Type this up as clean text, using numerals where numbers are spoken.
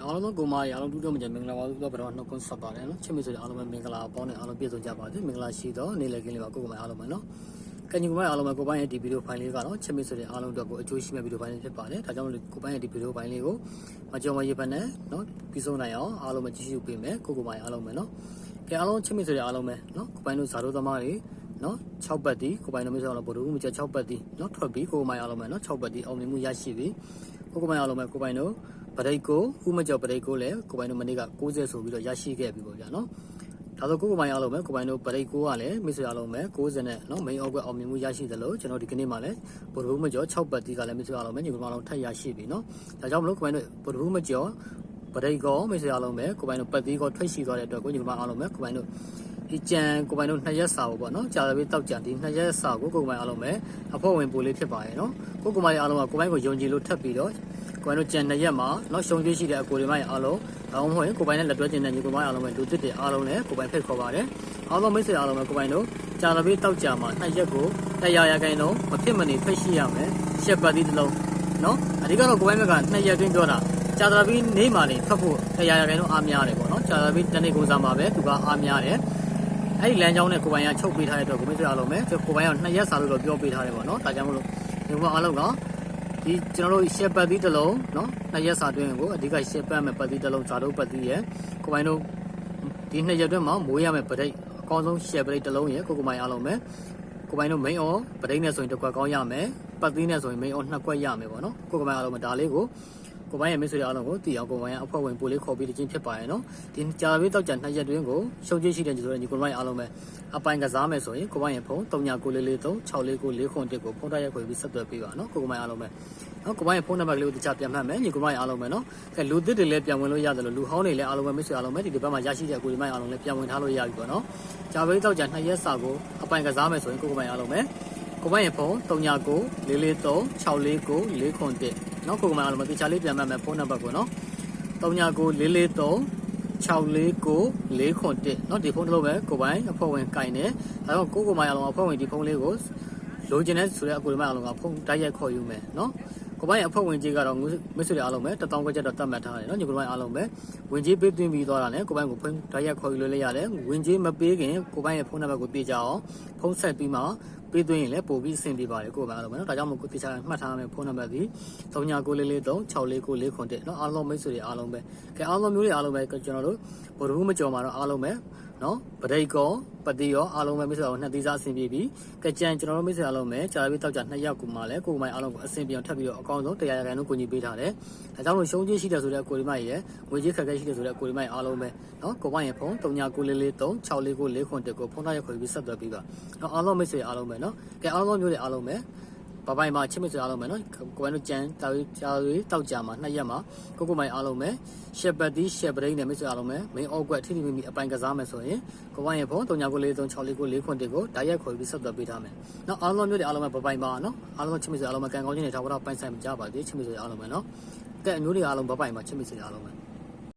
အားလုံးကိုမားရအောင်တူတော့မကြမင်္ဂလာပါတော့ဘယ်တော့နှုတ်ခွန်းဆက်ပါတယ်နော်ချစ်မိတ်ဆွေအားလုံးပဲမင်္ဂလာပေါင်းနဲ့အားလုံးပြည့်စုံကြပါစေမင်္ဂလာရှိတော့နေ့လည်ခင်းလေးပါကိုကိုမိုင်အားလုံးပဲနော်ကညီကိုမိုင်အားလုံးပဲကိုပိုင်းရဲ့ဒီဗီဒီယိုဖိုင်လေးကတော့ချစ်မိတ်ဆွေအားလုံးအတွက်ကိုအကျိုးရှိမဲ့ဗီဒီယိုဖိုင်လေးဖြစ်ပါတယ်ဒါကြောင့်ကိုပိုင်းရဲ့ဒီဗီဒီယိုဖိုင်လေးကိုမကြော်မရေပတ်နဲ့နော်ပြီးဆုံးနိုင်အောင်အားလုံးပဲကြည့်ရှုပေးမယ်ကိုမိုင်အားလုံးပဲနော်အားလုံးချစ်မိတ်ဆွေအားလုံးပဲနော်ကိုပိုင်းတို့ဇာတို့သမားတွေနော်6ပတ်တီကိုပိုင်းတို့မိတ်ဆွေအားလုံးဗိုလ်တို့မကျ6ပတ်တီနော်ထွက်ပြီးကိုမိုင်အားလုံးပဲနော်6ပတ်တီအောင်မြင်မှုရရှိပြီကိုမိုင်အားလုံးပဲကိုပိုင်းတို့ပရိတ်ကိုဥမကျော်ပရိတ်ကိုလည်းကိုပိုင်းတို့မနေ့က60ဆိုပြီးတော့ရရှိခဲ့ပြီပေါ့ဗျာနော်ဒါဆိုကိုပိုင်းအားလုံးပဲကိုပိုင်းတို့ပရိတ်ကိုကလည်းမိတ်ဆွေအားလုံးပဲ60နဲ့နော်မိန်အောက်ကွက်အောင်မြင်မှုရရှိသလိုကျွန်တော်ဒီကနေ့မှလည်းဗိုလ်တို့မကျော်6ပတ်တီးကလည်းမိတ်ဆွေအားလုံးပဲညီကောင်အားလုံးထပ်ရရှိပြီနော်ဒါကြောင့်မလို့ကိုပိုင်းတို့ဗိုလ်တို့မကျော်ပရိတ်ကိုမိတ်ဆွေအားလုံးပဲကိုပိုင်းတို့ပတ်တီးကိုထွက်ရှိသွားတဲ့အတွက်ကိုညီကောင်အားလုံးပဲကိုပိုင်းတို့ဒီကြံကိုပိုင်းတို့2ရက်စာပေါ့နော်ကြာပြီတောက်ကြံဒီ2ရက်စာကိုကိုပိုင်းအားလုံးပဲအဖွဲ့ဝင်ပို့လေးဖြစ်ပါရဲ့နော်ကိုပိုင်းအားလုံးကကိုပိုင်းကိုယုံကြည်လို့ထပ်ပြီးတော့ကိုပိုင်းတို့ကြံ2ရက်မှာနော်ရှုံကျွေးရှိတဲ့အကိုတွေမိုင်းအားလုံးဒါမှမဟုတ်ကိုပိုင်းနဲ့လက်တွဲကျင်တဲ့ညီကိုပိုင်းအားလုံးပဲလူသစ်တွေအားလုံးလည်းကိုပိုင်းဖိတ်ခေါ်ပါတယ်အားလုံးမိတ်ဆွေအားလုံးပဲကိုပိုင်းတို့ကြာပြီတောက်ကြမှာ2ရက်ကို100 ရာခိုင်နှုန်းမဖြစ်မနေဖိတ်ရှိရမယ်ရှက်ပတ်သီးတစ်လုံးနော်အဓိကတော့ကိုပိုင်းဘက်က2ရက်တွင်းပြောတာကြာပြီနေမှနေဖတ်ဖို့100 ရာခိုင်နှုန်းအားများတယ်ပေါ့နော်ကြာပြီတနေ့ကုန်စားမှာပဲသူကအားများတယ်အဲ့ဒီလမ်းကြောင်းနဲ့ကိုပိုင်းကချုပ်ပေးထားတဲ့အတွက်ကိုမိတ်ဆွေအားလုံးပဲကိုပိုင်းက2ရက်စာလို့တော့ပြောပေးထားတယ်ပေါ့နော်ဒါကြောင့်မလို့ဒီမှာအားလုံးကဒီကျွန်တော်တို့ရှက်ပတ်သီးတစ်လုံးနော်2ရက်စာတွင်းကိုအဓိကရှက်ပတ်မဲ့ပတ်သီးတစ်လုံးဇာတို့ပတ်သီးရယ်ကိုပိုင်းတို့ဒီ2ရက်တွင်းမှာမိုးရမဲ့ပရိတ်အကောင်းဆုံးရှက်ပရိတ်တစ်လုံးရယ်ကိုမိုင်အားလုံးပဲကိုပိုင်းတို့မိန်အော်ပရိတ်နဲ့ဆိုရင်တစ်ခွက်ကောင်းရမယ်ပတ်သီးနဲ့ဆိုရင်မိန်အော်2ခွက်ရမယ်ပေါ့နော်ကိုမိုင်အားလုံးပဲဒါလေးကိုကိုပိုင်းရဲ့မိတ်ဆွေအားလုံးကိုတီအောင်ကိုပိုင်းရဲ့အဖွဲ့ဝင်ပို့လေးခေါ်ပြီးတခြင်းဖြစ်ပါရဲ့နော်ဒီကြာပြီးတောက်ကြ2ရက်တွင်းကိုရှုံးကျွေးရှိတဲ့ညီဆိုတဲ့ညီကိုပိုင်းအားလုံးပဲအပိုင်ကစားမယ်ဆိုရင်ကိုပိုင်းရဲ့ဖုန်း3994436491ကိုဖုန်းတိုက်ရိုက်ခွေပြီးဆက်သွယ်ပေးပါနော်ကိုပိုင်းအားလုံးပဲနော်ကိုပိုင်းရဲ့ဖုန်းနံပါတ်ကလေးကိုတခြားပြန်မှတ်မယ်ညီကိုပိုင်းအားလုံးပဲနော်ကဲလူသစ်တွေလည်းပြန်ဝင်လို့ရတယ်လို့လူဟောင်းတွေလည်းအားလုံးပဲမိတ်ဆွေအားလုံးပဲဒီဘက်မှာရရှိတဲ့ကိုပိုင်းအားလုံးလည်းပြန်ဝင်ထားလို့ရပြီပေါ့နော်ကြာပြီးတောက်ကြ2ရက်စာကိုအပိုင်ကစားမယ်ဆိုရင်ကိုပိုင်းအားလုံးပဲကိုပိုင်းရဲ့ဖုန်း3994436491နော်ကိုကမှအားလုံးမတိချာလေးပြန်မှတ်မယ်ဖုန်းနံပါတ်ကိုနော်3994436491နော်ဒီဖုန်းတစ်လုံးပဲကိုပိုင်းအဖွဲ့ဝင်ကင်တယ်ဒါကြောင့်ကိုမိုင်အားလုံးအဖွဲ့ဝင်ဒီဖုန်းလေးကိုလိုချင်တဲ့ဆိုတဲ့အကိုမိုင်အားလုံးကဖုန်းတိုက်ရိုက်ခေါ်ယူမယ်နော်ကိုပိုင်းအဖွဲ့ဝင်ကြီးကတော့မိတ်ဆွေတွေအားလုံးပဲ1000ခွဲချက်တော့တတ်မှတ်ထားတယ်နော်ညီကိုပိုင်းအားလုံးပဲဝင်ကြီးပေးသွင်းပြီးသွားတာနဲ့ကိုပိုင်းကိုဖုန်းတိုက်ရိုက်ခေါ်ယူလို့လည်းရတယ်ဝင်ကြီးမပေးခင်ကိုပိုင်းရဲ့ဖုန်းနံပါတ်ကိုပေးကြအောင်ဖုန်းဆက်ပြီးမှပေးသွင်းရင်လည်းပို့ပြီးအဆင်ပြေပါတယ်ကိုပိုင်းအားလုံးပဲနော်ဒါကြောင့်မို့ကိုတိချာမှတ်ထားမယ်ဖုန်းနံပါတ်ဒီ3994436491နော်အားလုံးမိတ်ဆွေတွေအားလုံးပဲကဲအားလုံးမျိုးတွေအားလုံးပဲကျွန်တော်တို့ဗိုလ်မကျော်မှာတော့အားလုံးပဲနော်ပရိတ်ကောပတိရောအားလုံးပဲမိတ်ဆွေတို့နှစ်သီးစားအဆင်ပြေပြီကဲကြံကျွန်တော်တို့မိတ်ဆွေအားလုံးပဲကြာပြီးတောက်ကြ2ရက်ကူမှလည်းကိုမိုင်အားလုံးကိုအဆင်ပြေအောင်ထပ်ပြီးတော့အကောင်းဆုံး100 ရာခိုင်နှုန်းကိုကြီးပေးထားတယ်ဒါကြောင့်လို့ရှုံးချင်းရှိတယ်ဆိုတဲ့ကိုမိုင်ရဲ့ငွေကြီးခက်ခဲရှိတယ်ဆိုတဲ့ကိုမိုင်အားလုံးပဲနော်ကိုမိုင်ရဲ့ဖုန်း3994436491ကိုဖုန်းထားရခွေပြီးဆက်သွယ်ပြီးပါနော်အားလုံးမိတ်ဆွေအားလုံးပဲနော်ကဲအားလုံးမျိုးတွေအားလုံးပဲဘပိုင်မှာချစ်မိတ်ဆွေအားလုံးပဲနော်ကိုပိုင်းတို့ကြံတာပြီးတောက်ကြမှာ2ရက်မှာကိုမိုင်အားလုံးပဲရှက်ပတ်တီးရှက်ပရိတ်နဲ့မိတ်ဆွေအားလုံးပဲမင်းအောက်ကွက်ထိထိမိမိအပိုင်ကစားမယ်ဆိုရင်ကိုပိုင်းရဲ့ဖုန်း3994436491ကိုဓာတ်ရိုက်ခေါ်ပြီးဆက်သွယ်ပေးထားမယ်နော်အားလုံးမျိုးတွေအားလုံးပဲဘပိုင်ပါနော်အားလုံးချစ်မိတ်ဆွေအားလုံးပဲကံကောင်းခြင်းတွေထားဖို့တော့ပိုင်ဆိုင်ကြပါသေးချစ်မိတ်ဆွေအားလုံးပဲနော်ကဲအမျိုးတွေအားလုံးဘပိုင်မှာချစ်မိတ်ဆွေအားလုံးပဲ